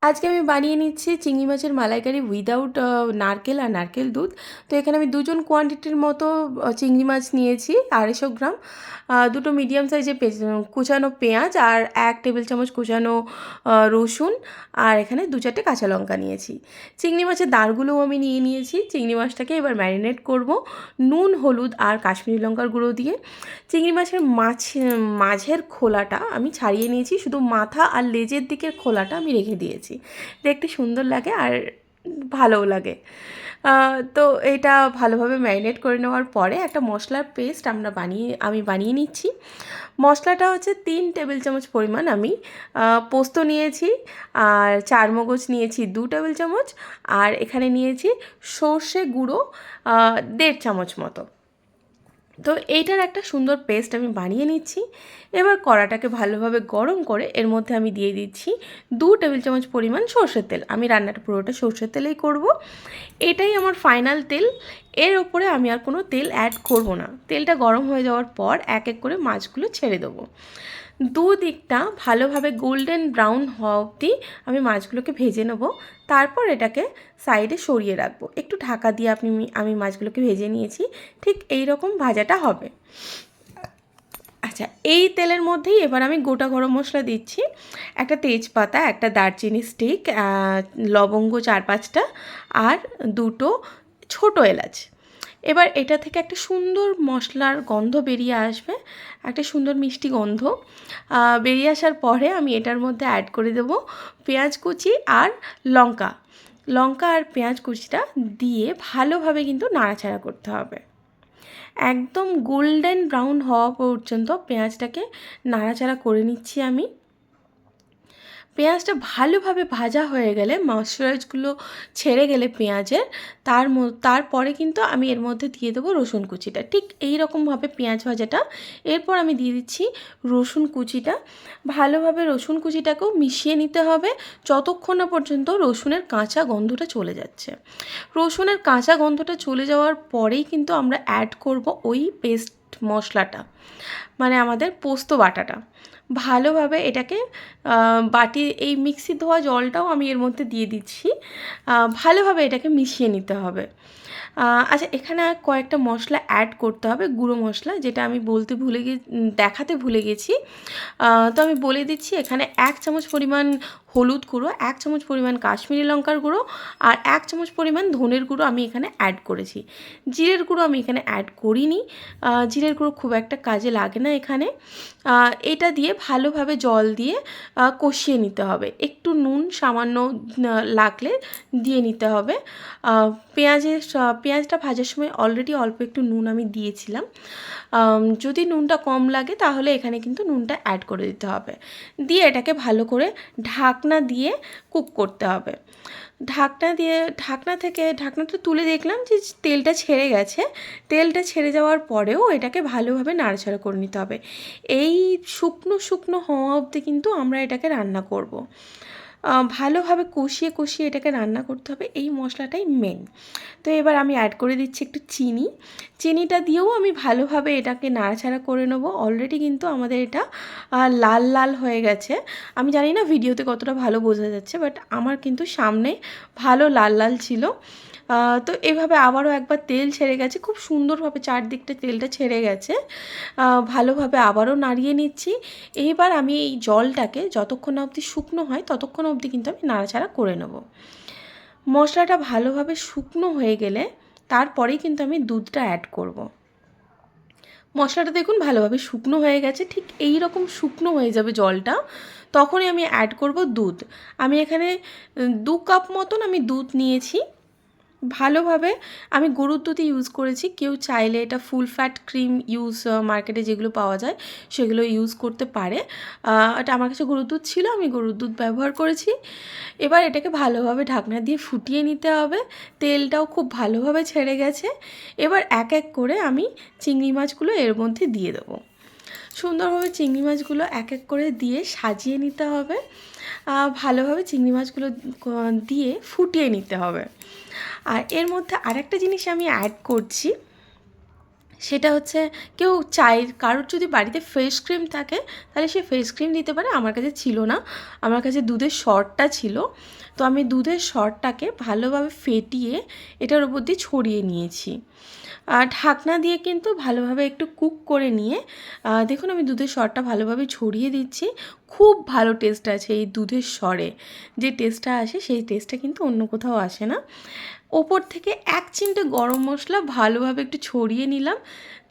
আজকে আমি বানিয়ে নিচ্ছি চিংড়ি মাছের মালাইকারি উইদাউট নারকেল আর নারকেল দুধ। তো এখানে আমি দুজন কোয়ান্টিটির মতো চিংড়ি মাছ নিয়েছি 250 গ্রাম, দুটো মিডিয়াম সাইজের কুচানো পেঁয়াজ আর 1 টেবিল চামচ কুচানো রসুন, আর এখানে 2-4টে কাঁচা লঙ্কা নিয়েছি। চিংড়ি মাছের দাঁড়গুলোও আমি নিয়ে নিয়েছি। চিংড়ি মাছটাকে এবার ম্যারিনেট করব নুন, হলুদ আর কাশ্মীরি লঙ্কার গুঁড়ো দিয়ে। চিংড়ি মাছের মাঝের খোলাটা আমি ছাড়িয়ে নিয়েছি, শুধু মাথা আর লেজের দিকের খোলাটা আমি রেখে দিয়েছি। দেখতে সুন্দর লাগে আর ভালোও লাগে। তো এটা ভালোভাবে ম্যারিনেট করে নেওয়ার পরে একটা মশলার পেস্ট আমি বানিয়ে নিচ্ছি। মশলাটা হচ্ছে 3 টেবিল চামচ পরিমাণ আমি পোস্ত নিয়েছি, আর চারমগজ নিয়েছি 2 টেবিল চামচ, আর এখানে নিয়েছি সর্ষে গুঁড়ো 1.5 চামচ মতো। তো এইটার একটা সুন্দর পেস্ট আমি বানিয়ে নিচ্ছি। এবার কড়াটাকে ভালোভাবে গরম করে এর মধ্যে আমি দিয়ে দিচ্ছি 2 টেবিল চামচ পরিমাণ সর্ষের তেল। আমি রান্নাটা পুরোটা সর্ষের তেলেই করব। এটাই আমার ফাইনাল তেল। এর ওপরে আমি আর কোনো তেল অ্যাড করব না। তেলটা গরম হয়ে যাওয়ার পর এক এক করে মাছগুলো ছেড়ে দেবো। দুদিকটা ভালোভাবে গোল্ডেন ব্রাউন হওয়া অবধি আমি মাছগুলোকে ভেজে নেব। তারপর এটাকে সাইডে সরিয়ে রাখবো। একটু ঢাকা দিয়ে আমি মাছগুলোকে ভেজে নিয়েছি। ঠিক এই রকম ভাজাটা হবে। আচ্ছা, এই তেলের মধ্যেই এবার আমি গোটা গরম মশলা দিচ্ছি। একটা তেজপাতা, একটা দারচিনি স্টিক, লবঙ্গ 4-5টা, আর 2টো ছোটো এলাচ। এবার এটা থেকে একটা সুন্দর মশলার গন্ধ বেরিয়ে আসবে, একটা সুন্দর মিষ্টি গন্ধ বেরিয়ে আসার পরে আমি এটার মধ্যে অ্যাড করে দেব পেঁয়াজ কুচি আর লঙ্কা। লঙ্কা আর পেঁয়াজ কুচিটা দিয়ে ভালোভাবে কিন্তু নাড়াচাড়া করতে হবে। একদম গোল্ডেন ব্রাউন হওয়া পর্যন্ত পেঁয়াজটাকে নাড়াচাড়া করে নিচ্ছি আমি। পেঁয়াজটা ভালোভাবে ভাজা হয়ে গেলে, ময়েশ্চারাইজগুলো ছেড়ে গেলে পেঁয়াজের, তারপরে কিন্তু আমি এর মধ্যে দিয়ে দেবো রসুন কুচিটা। ঠিক এই রকমভাবে পেঁয়াজ ভাজাটা। এরপর আমি দিয়ে দিচ্ছি রসুন কুচিটা। ভালোভাবে রসুন কুচিটাকেও মিশিয়ে নিতে হবে যতক্ষণ না পর্যন্ত রসুনের কাঁচা গন্ধটা চলে যাচ্ছে। রসুনের কাঁচা গন্ধটা চলে যাওয়ার পরেই কিন্তু আমরা অ্যাড করব ওই পেস্ট মশলাটা, মানে আমাদের পোস্ত বাটাটা। ভালোভাবে এটাকে এই মিক্সি ধোয়া জলটাও আমি এর মধ্যে দিয়ে দিচ্ছি। ভালোভাবে এটাকে মিশিয়ে নিতে হবে। আচ্ছা, এখানে কয়েকটা মশলা অ্যাড করতে হবে, গুঁড়ো মশলা, যেটা আমি দেখাতে ভুলে গেছি। তো আমি বলে দিচ্ছি, এখানে 1 চামচ পরিমাণ হলুদ গুঁড়ো, 1 চামচ পরিমাণ কাশ্মীরি লঙ্কার গুঁড়ো, আর 1 চামচ পরিমাণ ধনের গুঁড়ো আমি এখানে অ্যাড করেছি। জিরের গুঁড়ো আমি এখানে অ্যাড করিনি। জিরের গুঁড়ো খুব একটা কাজে লাগে না এখানে। এটা দিয়ে ভালোভাবে জল দিয়ে কষিয়ে নিতে হবে। একটু নুন সামান্য লাগলে দিয়ে নিতে হবে। পেঁয়াজটা ভাজার সময় অলরেডি অল্প একটু নুন আমি দিয়েছিলাম। যদি নুনটা কম লাগে তাহলে এখানে কিন্তু নুনটা অ্যাড করে দিতে হবে। দিয়ে এটাকে ভালো করে ঢাকনা দিয়ে কুক করতে হবে। ঢাকনাটা তুলে দেখলাম যে তেলটা ছেড়ে গেছে। তেলটা ছেড়ে যাওয়ার পরেও এটাকে ভালোভাবে নাড়াচাড়া করে নিতে হবে। এই শুকনো শুকনো হওয়া অবধি কিন্তু আমরা এটাকে রান্না করব। ভালোভাবে কষিয়ে কষিয়ে এটাকে রান্না করতে হবে, এই মশলাটাই মেন। তো এবার আমি অ্যাড করে দিচ্ছি একটু চিনি। চিনিটা দিয়েও আমি ভালোভাবে এটাকে নাড়াচাড়া করে নেবো। অলরেডি কিন্তু আমাদের এটা লাল লাল হয়ে গেছে। আমি জানি না ভিডিওতে কতটা ভালো বোঝা যাচ্ছে, বাট আমার কিন্তু সামনে ভালো লাল লাল ছিল। তো এভাবে আবারও একবার তেল ছেড়ে গেছে, খুব সুন্দরভাবে চারদিকটা তেলটা ছেড়ে গেছে। ভালোভাবে আবারও নাড়িয়ে নিচ্ছি। এইবার আমি এই জলটাকে যতক্ষণ না অবধি শুকনো হয় ততক্ষণ অবধি কিন্তু আমি নাড়াচাড়া করে নেব। মশলাটা ভালোভাবে শুকনো হয়ে গেলে তারপরেই কিন্তু আমি দুধটা অ্যাড করব। মশলাটা দেখুন ভালোভাবে শুকনো হয়ে গেছে, ঠিক এই রকম শুকনো হয়ে যাবে জলটা, তখনই আমি অ্যাড করব দুধ। আমি এখানে 2 কাপ মতন আমি দুধ নিয়েছি। ভালোভাবে আমি গরুর দুধই ইউজ করেছি। কেউ চাইলে এটা ফুল ফ্যাট ক্রিম মার্কেটে যেগুলো পাওয়া যায় সেগুলো ইউজ করতে পারে। এটা আমার কাছে গরুর দুধ ছিল, আমি গরুর দুধ ব্যবহার করেছি। এবার এটাকে ভালোভাবে ঢাকনা দিয়ে ফুটিয়ে নিতে হবে। তেলটাও খুব ভালোভাবে ছেড়ে গেছে। এবার এক এক করে আমি চিংড়ি মাছগুলো এর মধ্যে দিয়ে দেবো। সুন্দরভাবে চিংড়ি মাছগুলো এক এক করে দিয়ে সাজিয়ে নিতে হবে। ভালোভাবে চিংড়ি মাছগুলো দিয়ে ফুটিয়ে নিতে হবে। আর এর মধ্যে আরেকটা জিনিস আমি অ্যাড করছি, সেটা হচ্ছে কেউ চায় কারোর যদি বাড়িতে ফেস ক্রিম থাকে তাহলে সে ফেস ক্রিম দিতে পারে। আমার কাছে ছিল না, আমার কাছে দুধের সরটা ছিল। তো আমি দুধের সরটাকে ভালোভাবে ফেটিয়ে এটার উপর দিয়ে ছড়িয়ে নিয়েছি। আর ঢাকনা দিয়ে কিন্তু ভালোভাবে একটু কুক করে নিয়ে দেখুন আমি দুধের সরটা ভালোভাবে ছড়িয়ে দিচ্ছি। খুব ভালো টেস্ট আছে এই দুধের সরে, যে টেস্টটা আসে সেই টেস্টটা কিন্তু অন্য কোথাও আসে না। ওপর থেকে এক চিমটে গরম মশলা ভালোভাবে একটু ছড়িয়ে নিলাম,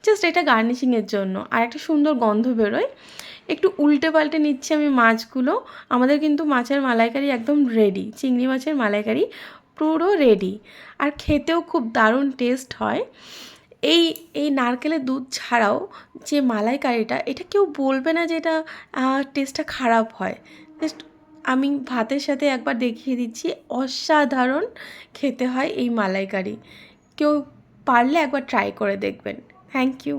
জাস্ট এটা গার্নিশিংয়ের জন্য, আর একটা সুন্দর গন্ধ বেরোয়। একটু উল্টে পাল্টে নিচ্ছি আমি মাছগুলো। আমাদের কিন্তু মাছের মালাইকারি একদম রেডি, চিংড়ি মাছের মালাইকারি পুরো রেডি, আর খেতেও খুব দারুণ টেস্ট হয়। এই এই নারকেলের দুধ ছাড়াও যে মালাইকারিটা, এটা কেউ বলবে না যে এটা টেস্টটা খারাপ হয়। জাস্ট আমি ভাতের সাথে একবার দেখিয়ে দিচ্ছি, অসাধারণ খেতে হয় এই মালাইকারি। কেউ পারলে একবার ট্রাই করে দেখবেন। Thank you.